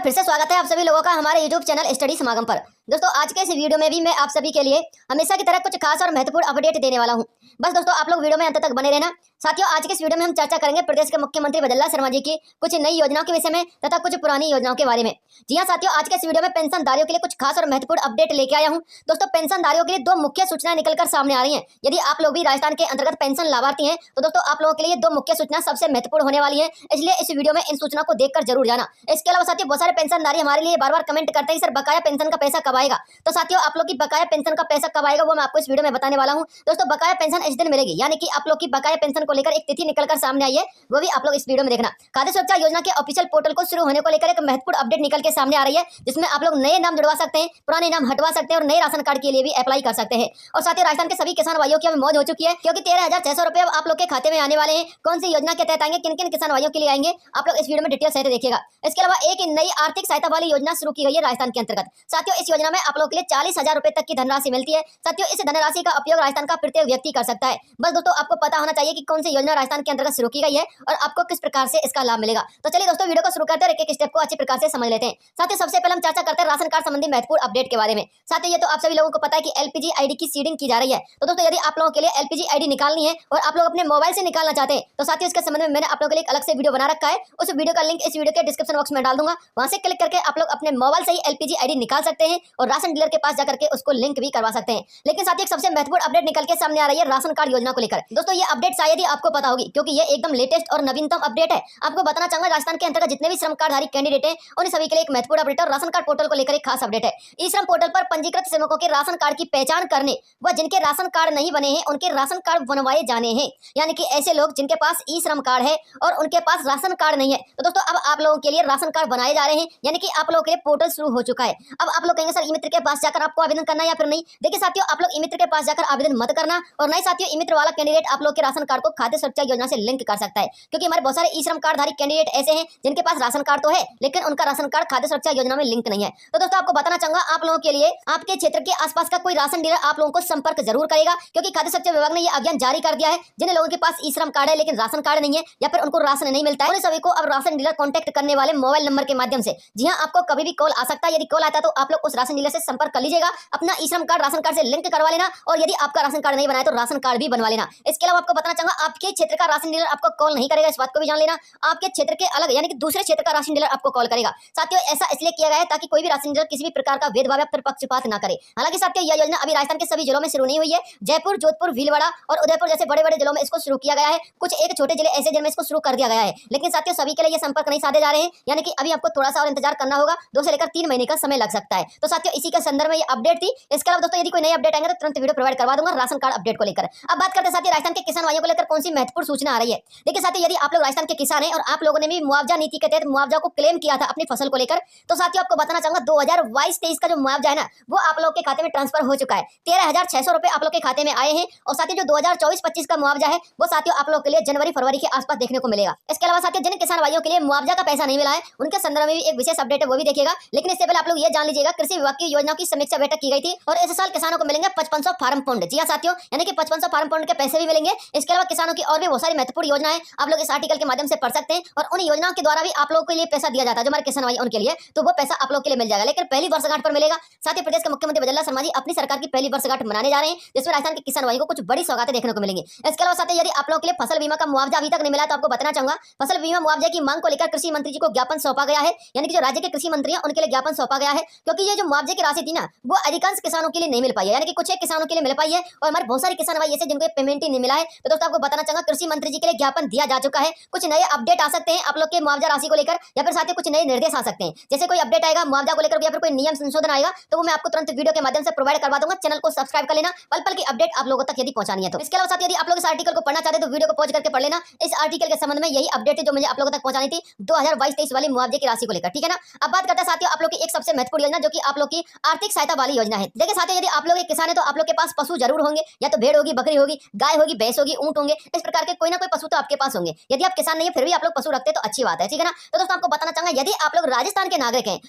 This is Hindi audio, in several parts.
फिर से स्वागत है आप सभी लोगों का हमारे YouTube चैनल स्टडी समागम पर। दोस्तों आज के इस वीडियो में भी मैं आप सभी के लिए हमेशा की तरह कुछ खास और महत्वपूर्ण अपडेट देने वाला हूं। बस दोस्तों आप लोग वीडियो में अंत तक बने रहना। साथियों आज के इस वीडियो में हम चर्चा करेंगे प्रदेश के मुख्यमंत्री भजनलाल शर्मा जी की कुछ नई योजनाओं के विषय में तथा कुछ पुरानी योजनाओं के बारे में। जी हाँ साथियों, आज के इस वीडियो में पेंशनधारियों के लिए कुछ खास और महत्वपूर्ण अपडेट लेके आया हूँ। दोस्तों पेंशनधारियों के लिए दो मुख्य सूचनाएं निकलकर सामने आ रही है। यदि आप लोग भी राजस्थान के अंतर्गत पेंशन लाभार्थी हैं तो दोस्तों आप लोगों के लिए दो मुख्य सूचना सबसे महत्वपूर्ण होने वाली है, इसलिए इस वीडियो में इन सूचना को देखकर जरूर जाना। इसके अलावा साथियों बहुत सारे पेंशनधारी हमारे लिए बार बार कमेंट करते हैं सर बकाया पेंशन का पैसा कब आएगा। तो साथियों आप लोग की बकाया पेंशन का पैसा कब आएगा वो मैं आपको इस वीडियो में बताने वाला हूं। दोस्तों बकाया पेंशन इस दिन मिलेगी, यानी कि आप लोग की बकाया पेंशन को लेकर एक तिथि निकलकर सामने आई है, वो भी आप लोग इस वीडियो में देखना। खाद्य सुरक्षा योजना के ऑफिशियल पोर्टल को शुरू होने को लेकर एक महत्वपूर्ण अपडेट निकल के सामने आ रही है, जिसमें आप लोग नए नाम जुड़वा सकते हैं, पुराने नाम हटवा सकते हैं और नए राशन कार्ड के लिए भी अप्लाई कर सकते हैं। और साथ ही राजस्थान के सभी किसान भाइयों की अब मौज हो चुकी है, क्योंकि 13,600 रुपए आप लोग के खाते में आने वाले हैं। कौन सी योजना के तहत आएंगे, किन किन किसान भाइयों के लिए आएंगे, आप लोग इस वीडियो में डिटेल सहित देखिएगा। इसके अलावा एक नई आर्थिक सहायता वाली योजना शुरू की गई है राजस्थान के अंतर्गत। साथियों इस योजना में आप लोग के लिए 40,000 रुपए तक की धनराशि मिलती है। साथियों इस धनराशि का उपयोग राजस्थान का प्रत्येक व्यक्ति कर सकता है। बस दोस्तों आपको पता होना चाहिए कि कौन सी योजना राजस्थान के अंतर्गत शुरू की गई है और आपको किस प्रकार से इसका लाभ मिलेगा। तो चलिए दोस्तों वीडियो को शुरू करते हैं और एक एक स्टेप को अच्छी प्रकार से समझ लेते हैं। साथियों सबसे पहले हम चर्चा करते हैं राशन कार्ड संबंधी महत्वपूर्ण अपडेट के बारे में। साथियों ये तो आप सभी लोगों को पता है कि एलपीजी आईडी की सीडिंग की जा रही है। तो दोस्तों यदि आप लोगों के लिए एलपीजी आईडी निकालनी है और आप लोग अपने मोबाइल से निकालना चाहते हैं तो साथियों इसके संबंध में मैंने आप लोगों के लिए एक अलग से वीडियो बना रखा है। उस वीडियो का लिंक इस वीडियो के डिस्क्रिप्शन बॉक्स में डाल दूंगा, वहां से क्लिक करके आप लोग अपने मोबाइल से ही एलपीजी आईडी निकाल सकते हैं और राशन डीलर के पास जाकर के उसको लिंक भी करवा सकते हैं। लेकिन साथ ही एक सबसे महत्वपूर्ण अपडेट निकल के सामने आ रही है राशन कार्ड योजना को लेकर। दोस्तों ये अपडेट शायद ही आपको पता होगी, क्योंकि ये एकदम लेटेस्ट और नवीनतम अपडेट है। आपको बताना चाहूंगा राजस्थान के अंतर्गत जितने भी श्रम कार्डधारी कैंडिडेट हैं उन सभी के लिए एक महत्वपूर्ण अपडेट और राशन कार्ड पोर्टल को लेकर एक खास अपडेट है। ई श्रम पोर्टल पर पंजीकृत श्रमिकों के राशन कार्ड की पहचान करने व जिनके राशन कार्ड नहीं बने हैं उनके राशन कार्ड बनवाए जाने हैं, यानी कि ऐसे लोग जिनके पास ई श्रम कार्ड है और उनके पास राशन कार्ड नहीं है। तो दोस्तों अब आप लोगों के लिए राशन कार्ड बनाए जा रहे हैं, यानी कि आप लोगों के लिए पोर्टल शुरू हो चुका है। अब आप लोग कहेंगे सर ई मित्र के पास जाकर आपको आवेदन करना या फिर नहीं। देखिए साथियों आप लोग ई मित्र के पास जाकर आवेदन मत करना, और नहीं साथियों ई मित्र वाला कैंडिडेट आप लोग के राशन कार्ड को खाद्य सुरक्षा योजना से लिंक कर सकता है, क्योंकि हमारे बहुत सारे ई श्रम कार्डधारी कैंडिडेट ऐसे हैं जिनके पास राशन कार्ड तो है लेकिन उनका राशन कार्ड खाद्य सुरक्षा योजना में लिंक नहीं है। तो दोस्तों आपको बताना चाहूंगा आप लोगों के लिए आपके क्षेत्र के आसपास का कोई राशन डीलर आप लोगों को संपर्क जरूर करेगा, क्योंकि खाद्य सुरक्षा विभाग ने यह अभियान जारी कर दिया है। जिन लोगों के पास ई श्रम कार्ड है लेकिन राशन कार्ड नहीं है या फिर उनको राशन नहीं मिलता है, उन सभी को अब राशन डीलर कॉन्टैक्ट करने वाले मोबाइल नंबर के माध्यम से, जी हाँ आपको कभी भी कॉल आ सकता है। यदि कॉल आता है तो आप लोग उस राशन डीलर से संपर्क कर लीजिएगा, अपना ई श्रम कार्ड राशन कार्ड से लिंक करवा लेना, और यदि आपका राशन कार्ड नहीं बनाए तो राशन कार्ड भी बनवा लेना। इसके अलावा आपको बताना चाहूंगा आपके क्षेत्र का राशन डीलर आपको कॉल नहीं करेगा, इस बात को भी जान लेना। आपके क्षेत्र के अलग यानी कि दूसरे क्षेत्र का राशन डीलर आपको कॉल करेगा। साथियों ऐसा इसलिए किया गया है ताकि कोई भी राशन डीलर किसी भी प्रकार का भेदभाव या फिर पक्षपात न करे। हालांकि साथियों यह योजना अभी राजस्थान के सभी जिलों में शुरू नहीं हुई है। जयपुर, जोधपुर, भीलवाड़ा और उदयपुर जैसे बड़े बड़े जिलों में इसको शुरू किया गया है। कुछ एक छोटे जिले ऐसे जिनमें इसको शुरू कर दिया गया है, लेकिन साथियों सभी के लिए ये संपर्क नहीं साधे जा रहे हैं, यानी कि अभी आपको थोड़ा सा और इंतजार करना होगा। 2 से लेकर 3 महीने का समय लग सकता है। तो साथियों इसी के संदर्भ में ये अपडेट थी। इसके अलावा दोस्तों यदि कोई नई अपडेट आएंगे तो तुरंत वीडियो प्रोवाइड करवा दूंगा राशन कार्ड अपडेट को लेकर। अब बात करते हैं साथियों राजस्थान के किसान भाइयों को लेकर कौन सी महत्वपूर्ण सूचना आ रही है। देखिए साथियों यदि आप लोग राजस्थान के किसान हैं और आप लोगों ने भी मुआवजा नीति के तहत मुआवजा को क्लेम किया था अपनी फसल को लेकर, तो साथियों आपको बताना चाहूंगा 2022-23 का जो मुआवजा है ना वो आप लोग के खाते में ट्रांसफर हो चुका है। 13,600 रुपए आप लोग के खाते में आए हैं। और साथियों जो 2024-25 का मुआवजा है वो साथियों आप लोग के लिए जनवरी-फरवरी के आसपास देखने को मिलेगा। इसके अलावा साथियों जिन किसान भाइयों के लिए मुआवजा का पैसा नहीं मिला है उनके संदर्भ में भी एक विशेष अपडेट है, वो भी देखिएगा। लेकिन इससे पहले आप लोग ये जान लीजिएगा कृषि विभाग की योजनाओं की समीक्षा बैठक की गई थी और इस साल किसानों को मिलेंगे 5500 फार्म पॉन्ड। जी हाँ साथियों, यानी कि 5500 फार्म पॉन्ड के पैसे भी मिलेंगे। इसके अलावा किसानों की और भी बहुत सारी महत्वपूर्ण योजनाएं आप लोग इस आर्टिकल के माध्यम से पढ़ सकते हैं, और उन योजनाओं के द्वारा भी आप लोगों के लिए पैसा दिया जाता है जो हमारे किसान भाई उनके लिए, तो वो पैसा आप लोग के लिए मिल जाएगा, लेकिन पहली वर्षगांठ पर मिलेगा। साथ ही प्रदेश के मुख्यमंत्री भजनलाल शर्मा जी अपनी सरकार की पहली वर्षगांठ मनाने जा रहे हैं, जिसमें राजस्थान के किसान भाई को कुछ बड़ी सौगातें देखने को मिलेंगी। इसके अलावा साथ ही यदि आप लोगों के लिए फसल बीमा का मुआवजा अभी तक नहीं मिला तो आपको बताना चाहूंगा फसल बीमा मुआवजे की मांग को लेकर कृषि मंत्री जी को ज्ञापन सौंपा गया है, यानी कि जो राज्य के कृषि मंत्री हैं उनके लिए ज्ञापन सौंपा गया है, क्योंकि ये जो मुआवजे की राशि थी ना वो अधिकांश किसानों के लिए नहीं मिल पाई है, यानी कि कुछ एक किसानों के लिए मिल पाई है और हमारे बहुत सारे किसान भाई ऐसे जिनको पेमेंट ही नहीं मिला है। तो दोस्तों आपको बताना चाहूंगा कृषि मंत्री जी के लिए ज्ञापन दिया जा चुका है। कुछ नए अपडेट आ सकते हैं आप लोग के मुआवजा राशि को लेकर, या फिर साथ ही कुछ नए निर्देश आ सकते हैं। जैसे कोई अपडेट आएगा मुआवजा को लेकर या फिर कोई नियम संशोधन आएगा तो वो मैं आपको तुरंत वीडियो के माध्यम से प्रोवाइड करवा दूंगा। चैनल को सब्सक्राइब कर लेना, पल पल की अपडेट आप लोगों तक यदि पहुंचानी है तो। इसके अलावा साथ यदि आप लोग इस आर्टिकल को पढ़ना चाहते हैं तो वीडियो को पॉज करके पढ़ लेना। इस आर्टिकल के संबंध में यही अपडेट है जो मुझे आप लोगों तक पहुंचानी थी 2022-23 वाली मुआवजे की राशि को लेकर, ठीक है ना। अब बात करते हैं साथियों आप लोग की एक सबसे महत्वपूर्ण योजना जो कि आप लोग की आर्थिक सहायता वाली योजना है। देखिए साथियों, यदि आप लोग एक किसान है तो आप लोग के पास पशु जरूर होंगे, या तो भेड़ होगी, बकरी होगी, गाय होगी, भैंस होगी, ऊंट होंगे, इस प्रकार के कोई ना कोई पशु तो आपके पास होंगे। यदि आप किसान नहीं है फिर भी आप लोग पशु रखते हैं तो अच्छी बात है, ठीक है ना। तो दोस्तों आपको बताना चाहूंगा, यदि आप लोग राजस्थान के नागरिक हैं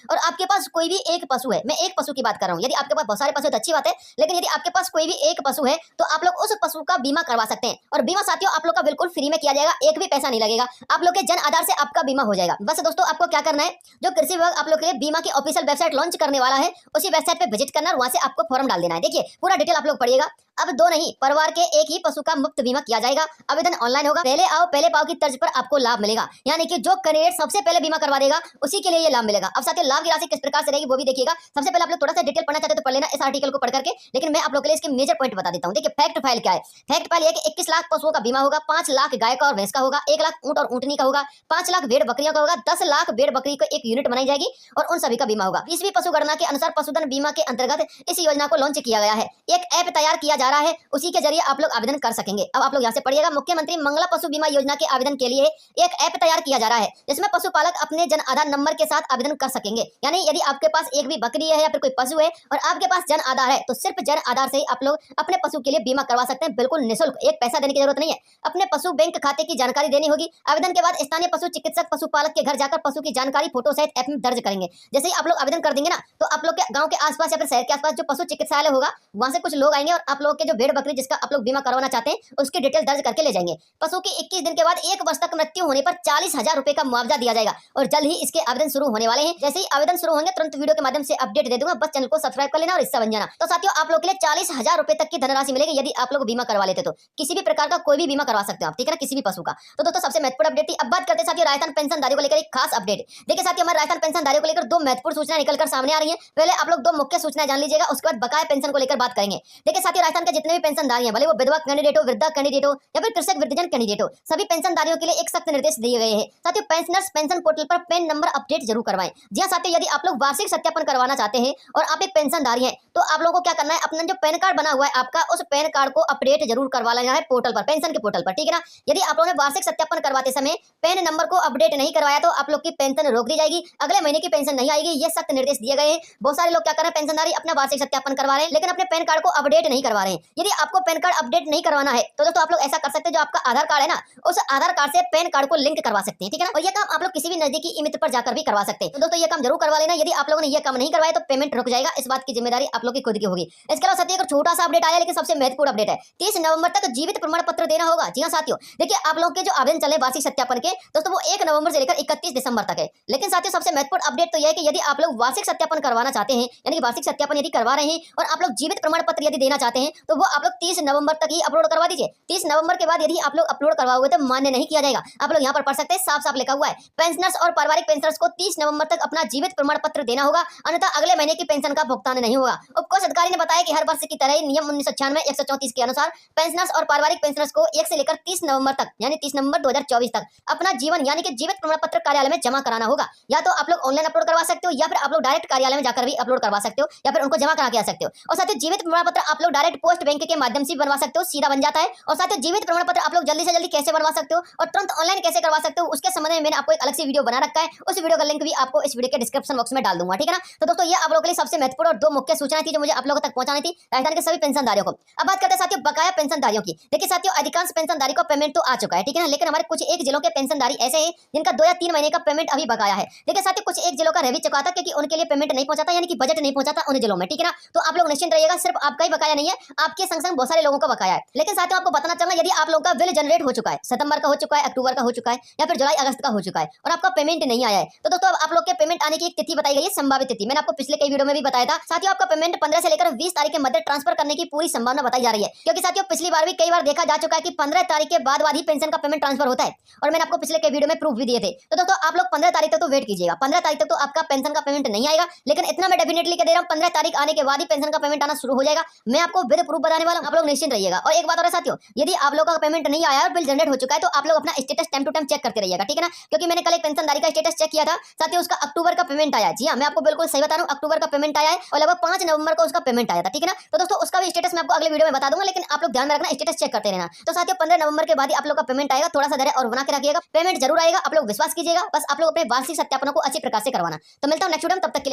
और आपके पास कोई भी एक पशु है, मैं एक पशु की बात कर रहा हूँ, यदि आपके पास बहुत सारे पशु है तो अच्छी बात है, लेकिन यदि आपके पास कोई भी एक पशु है तो आप लोग उस पशु का बीमा करवा सकते हैं। और बीमा साथियों आप लोग का बिल्कुल फ्री में किया जाएगा, एक भी पैसा नहीं लगेगा, आप लोग के जन आधार से आपका बीमा हो जाएगा। बस दोस्तों आपको क्या करना है, जो कृषि विभाग आप लोग के लिए बीमा की ऑफिशियल वेबसाइट लॉन्च करने वाला है, उसी वेबसाइट पे विजिट करना और वहां से आपको फॉर्म डाल देना है। देखिए पूरा डिटेल आप लोग पढ़िएगा। अब दो नहीं, परिवार के एक ही पशु का मुफ्त बीमा किया जाएगा। आवेदन ऑनलाइन होगा, पहले आओ पहले पाओ की तर्ज पर आपको लाभ मिलेगा, यानी कि जो कैंडिडेट सबसे पहले बीमा करवा देगा उसी के लिए ये लाभ मिलेगा। अब साथियों लाभ की राशि किस प्रकार से रहेगी वो भी देखिएगा। सबसे पहले आप लोग थोड़ा सा डिटेल पढ़ना चाहते तो पढ़ लेना इस आर्टिकल को पढ़ करके, लेकिन मैं आप लोग के लिए इसके मेजर पॉइंट बता देता हूँ। देखिए फैक्ट फाइल क्या है। फैक्ट फाइल है कि 21 लाख पशुओं का बीमा होगा, 5 लाख गाय का और भैंस का होगा, 1 लाख ऊंट और ऊंटनी का होगा, 5 लाख भेड़ बकरियों का होगा, 10 लाख भेड़ बकरी को एक यूनिट बनाई जाएगी और उन सभी का बीमा होगा। 20वीं पशु गणना के अनुसार पशुधन बीमा के अंतर्गत इस योजना को लॉन्च किया गया है। एक ऐप तैयार किया जा रहा है, उसी के जरिए आप लोग आवेदन कर सकेंगे। अब आप लोग यहाँ से पढ़िएगा, मुख्यमंत्री मंगला पशु बीमा योजना के आवेदन के लिए एक ऐप तैयार किया जा रहा है, जिसमें पशुपालक अपने जन आधार नंबर के साथ आवेदन कर सकेंगे। यानी यदि आपके पास एक भी बकरी है या फिर कोई पशु है और आपके पास जन आधार है तो सिर्फ जन आधार से ही आप लोग अपने पशु के लिए बीमा करवा सकते हैं, बिल्कुल निःशुल्क, एक पैसा देने की जरूरत नहीं है। अपने पशु बैंक खाते की जानकारी देनी होगी। आवेदन के बाद स्थानीय पशु चिकित्सक पशुपालक के घर जाकर पशु की जानकारी फोटो सहित ऐप में दर्ज करेंगे। जैसे ही आप लोग आवेदन कर देंगे ना, तो आप लोग के गांव के आसपास या फिर शहर के आसपास जो पशु चिकित्सालय होगा वहां से कुछ लोग आएंगे और आप लोग के जो भेड़ बकरी जिसका आप लोग बीमा करवाना चाहते हैं उसकी डिटेल दर्ज करके ले जाएंगे। पशु की 21 दिन के बाद 1 वर्ष तक मृत्यु होने पर 40,000 रुपए का मुआवजा दिया जाएगा और जल्द ही इसके आवेदन शुरू होने वाले हैं। जैसे ही आवेदन शुरू होंगे तुरंत वीडियो के माध्यम से अपडेट दे दूंगा, बस चैनल को सब्सक्राइब कर लेना और हिस्सा बन जाना। तो साथियों आप लोग के लिए 40,000 रुपए तक की धनराशि मिलेगी यदि आप लोग बीमा करवा लेते तो किसी भी प्रकार का कोई भी बीमा करवा सकते हो आप, ठीक है ना, किसी भी पशु का। तो दोस्तों सबसे महत्वपूर्ण अपडेट थी। अब बात करते हैं साथियों राजस्थान पेंशनधारियों को लेकर एक खास अपडेट। देखिए साथियों हमारे राजस्थान पेंशनधारियों को लेकर 2 महत्वपूर्ण सूचनाएं निकलकर सामने आ रही है। पहले आप लोग 2 मुख्य सूचनाएं जान लीजिएगा, उसके बाद बकाया पेंशन को लेकर बात करेंगे। देखिए साथियों राजस्थान के जितने भी पेंशनधारी हैं, भले वो विधवा कैंडिडेट हो, वृद्धा कैंडिडेट हो या फिर कृषक वृद्धजन कैंडिडेट हो, सभी पेंशनधारियों के लिए एक सख्त निर्देश दिए गए हैं। साथियों पेंशनर्स पेंशन पोर्टल पर पैन नंबर अपडेट जरूर करवाएं। जी हां साथियों, यदि आप लोग वार्षिक सत्यापन करवाना चाहते हैं और आप एक पेंशनधारी हैं तो आप लोगों को क्या करना है, अपना जो पैन कार्ड बना हुआ है आपका, उस पैन कार्ड को अपडेट जरूर करवा लेना है पोर्टल पर, पेंशन के पोर्टल पर, ठीक है ना। यदि आप लोगों ने वार्षिक सत्यापन करवाते समय पैन नंबर को अपडेट नहीं करवाया तो आप लोग की पेंशन रोक दी जाएगी, अगले महीने की पेंशन नहीं आएगी। ये सख्त निर्देश दिए गए हैं। बहुत सारे लोग क्या कर रहे हैं, पेंशनधारी अपना वार्षिक सत्यापन करवा रहे हैं लेकिन अपने पैन कार्ड को अपडेट नहीं करवा रहे हैं। यदि आपको पैन कार्ड अपडेट नहीं करवाना है तो दोस्तों आप लोग ऐसा कर सकते हैं, जो आपका आधार कार्ड है ना, उस आधार कार्ड से पैन कार्ड को लिंक करवा सकते हैं, ठीक है ना। और ये काम आप लोग किसी भी नजदीकी ई-मित्र पर जाकर भी करवा सकते हैं। तो दोस्तों ये काम जरूर करवा लेना। यदि आप लोगों ने ये काम नहीं करवाया तो पेमेंट रुक जाएगा, इस बात की जिम्मेदारी आप लोग की खुद की होगी। इसके अलावा साथियों एक छोटा सा अपडेट आया लेकिन सबसे महत्वपूर्ण अपडेट है, 30 नवंबर तक जीवित प्रमाण पत्र देना होगा। जी हां साथियों, देखिए आप लोग के जो आवेदन चले वार्षिक सत्यापन के दोस्तों वो 1 नवंबर से लेकर 31 दिसंबर तक है। लेकिन साथियों सबसे महत्वपूर्ण अपडेट तो यह है कि यदि आप लोग वार्षिक सत्यापन करवाना चाहते हैं, यानी कि वार्षिक सत्यापन यदि करवा रहे हैं और आप लोग जीवित प्रमाण पत्र यदि देना चाहते हैं तो वो आप लोग 30 नवंबर तक ही अपलोड करवा दीजिए। 30 नवंबर के बाद यदि आप लोग अपलोड करवाओगे तो मान्य नहीं किया जाएगा। आप लोग यहाँ पर पढ़ सकते हैं, साफ साफ लिखा हुआ है, पेंशनर्स और पारिवारिक पेंशनर्स को 30 नवंबर तक अपना जीवित प्रमाण पत्र देना होगा, अन्यथा अगले महीने की पेंशन का भुगतान नहीं होगा। उपकोष अधिकारी ने बताया कि हर वर्ष की तरह ही नियम 1996-134 के अनुसार पेंशनर्स और पारिवारिक पेंशनर्स को 1 से लेकर 30 नवंबर तक यानी 30 नवंबर 2024 तक अपना जीवन यानी कि जीवित प्रमाण पत्र कार्यालय में जमा कराना होगा। या तो आप लोग ऑनलाइन अपलोड करवा सकते हो या फिर आप लोग डायरेक्ट कार्यालय में जाकर भी अपलोड करवा सकते हो या फिर उनको जमा करा के आ सकते हो। और साथ ही जीवित प्रमाण पत्र आप लोग डायरेक्ट पोस्ट बैंक के माध्यम से बनवा सकते हो, सीधा बन जाता है। और साथ ही जीवित प्रमाण पत्र आप लोग जल्दी से जल्दी कैसे बनवा सकते हो और तुरंत ऑनलाइन कैसे करवा सकते हो उसके संबंध में मैंने आपको एक अलग से वीडियो बना रखा है, उस वीडियो का लिंक भी आपको इस वीडियो के डिस्क्रिप्शन बॉक्स में डाल दूंगा, ठीक है ना। तो दोस्तों ये आप लोगों के लिए सबसे महत्वपूर्ण और 2 मुख्य सूचनाएं थी जो मुझे आप लोगों तक पहुंचानी थी राजस्थान के सभी पेंशनधारियों को। अब बात करते हैं साथियों बकाया पेंशनधारियों की। देखिए साथियों अधिकांश पेंशनधारी को पेमेंट तो आ चुका है, ठीक है ना, लेकिन हमारे कुछ एक जिलों के पेंशनधारी ऐसे हैं जिनका 2 या 3 महीने का पेमेंट अभी बकाया है। देखिए साथियों कुछ एक जिलों का रह भी चुका था क्योंकि उनके लिए पेमेंट नहीं पहुंचा था, यानी कि बजट नहीं पहुंचा था उन जिलों में, ठीक है ना। तो आप लोग निश्चिंत रहिएगा, सिर्फ आपका ही बकाया नहीं है, आपके संग संग बहुत सारे लोगों का बकाया है। लेकिन साथियों आपको बताना चाहूंगा यदि आप लोगों का बिल जनरेट हो चुका है, सितंबर का हो चुका है, अक्टूबर का हो चुका है या फिर जुलाई अगस्त का हो चुका है और आपका पेमेंट नहीं आया है तो दोस्तों अब आप लोग के पेमेंट आने की एक तिथि बताई गई है, संभावित तिथि। मैंने आपको पिछले कई वीडियो में भी बताया था। साथियों आपका पेमेंट 15 से लेकर 20 तारीख के मध्य ट्रांसफर करने की पूरी संभावना बताई जा रही है, क्योंकि साथियों पिछली बार भी कई बार देखा जा चुका है कि 15 तारीख के बाद ही पेंशन का पेमेंट ट्रांसफर होता है और मैंने आपको पिछले कई वीडियो में प्रूफ भी दिए थे। तो दोस्तों आप लोग 15 तारीख तक तो वेट कीजिएगा, 15 तारीख तक तो आपका पेंशन का पेमेंट नहीं आएगा, लेकिन इतना मैं डेफिनेटली कह दे रहा हूं 15 तारीख आने के बाद ही पेंशन का पेमेंट आना शुरू हो जाएगा। मैं आपको विद प्रूफ बताने वाला हूं, आप लोग निश्चिंत रहिएगा। और एक बात और है साथियों, यदि आप लोगों का पेमेंट नहीं आया और बिल जनरेट हो चुका है तो आप लोग अपना status time to time check करते रहिएगा, ठीक है ना, क्योंकि मैंने कल एक पेंशनधारी का स्टेटस चेक किया था साथियों, उसका अक्टूबर का पेमेंट आया। जी हां मैं आपको बिल्कुल सही बता रहा हूं, अक्टूबर का पेमेंट आया है और लगभग 5 नवंबर को उसका पेमेंट आया था, ठीक है ना। तो दोस्तों उसका भी स्टेटस मैं आपको अगले वीडियो में बता दूंगा, लेकिन आप लोग ध्यान में रखना, स्टेटस चेक करते रहना। तो साथियों 15 नवंबर के बाद ही आप लोग का पेमेंट आएगा, थोड़ा सा धैर्य और बना के रखिएगा, पेमेंट जरूर आएगा, आप लोग विश्वास कीजिएगा, बस आप लोग अपने वार्षिक सत्यापनों को अच्छी प्रकार से करवाना। तो मिलता हूं नेक्स्ट वीडियो में, तब तक के लिए।